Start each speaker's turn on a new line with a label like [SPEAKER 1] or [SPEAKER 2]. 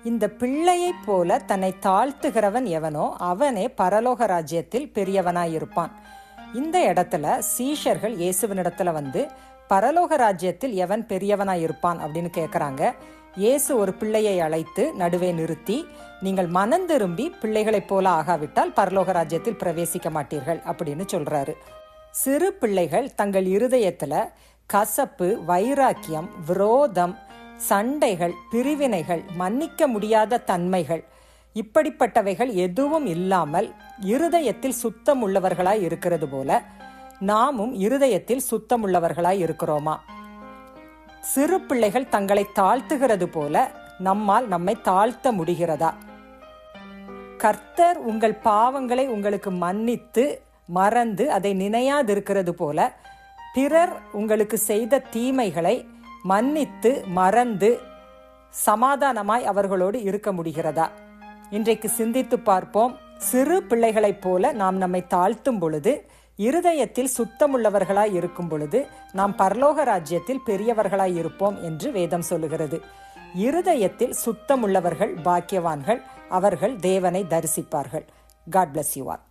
[SPEAKER 1] இந்த பிள்ளையைப் போல தன்னை தாழ்த்துகிறவன் எவனோ அவனே பரலோக ராஜ்யத்தில் பெரியவனாயிருப்பான். இந்த இடத்துல சீஷர்கள் இயேசுவினிடத்துல வந்து பரலோக ராஜ்யத்தில் எவன் பெரியவனாயிருப்பான் அப்படின்னு கேட்குறாங்க. இயேசு ஒரு பிள்ளையை அழைத்து நடுவே நிறுத்தி, நீங்கள் மனம் திரும்பி பிள்ளைகளைப் போல ஆகாவிட்டால் பரலோக ராஜ்யத்தில் பிரவேசிக்க மாட்டீர்கள் அப்படின்னு சொல்றாரு. சிறு பிள்ளைகள் தங்கள் இருதயத்துல கசப்பு, வைராக்கியம், விரோதம், சண்டைகள், பிரிவினைகள், மன்னிக்க முடியாத தன்மைகள், இப்படிப்பட்டவைகள் எதுவும் இல்லாமல் இருதயத்தில் சுத்தம் உள்ளவர்களாய் இருக்கிறது போல நாமும் இருதயத்தில் சுத்தம் உள்ளவர்களாய் இருக்கிறோமா? சிறு பிள்ளைகள் தங்களை தாழ்த்துகிறது போல நம்மால் நம்மை தாழ்த்த முடிகிறதா? கர்த்தர் உங்கள் பாவங்களை உங்களுக்கு மன்னித்து மறந்து அதை நினையாதிருக்கிறது போல பிறர் உங்களுக்கு செய்த தீமைகளை மன்னித்து மறந்து சமாதானமாய் அவர்களோடு இருக்க முடிகிறதா? இன்றைக்கு சிந்தித்து பார்ப்போம். சிறு பிள்ளைகளைப் போல நாம் நம்மை தாழ்த்தும் பொழுது, இருதயத்தில் சுத்தமுள்ளவர்களாய் இருக்கும் பொழுது நாம் பரலோக ராஜ்யத்தில் பெரியவர்களாய் இருப்போம் என்று வேதம் சொல்லுகிறது. இருதயத்தில் சுத்தமுள்ளவர்கள் பாக்கியவான்கள், அவர்கள் தேவனை தரிசிப்பார்கள். God bless you all.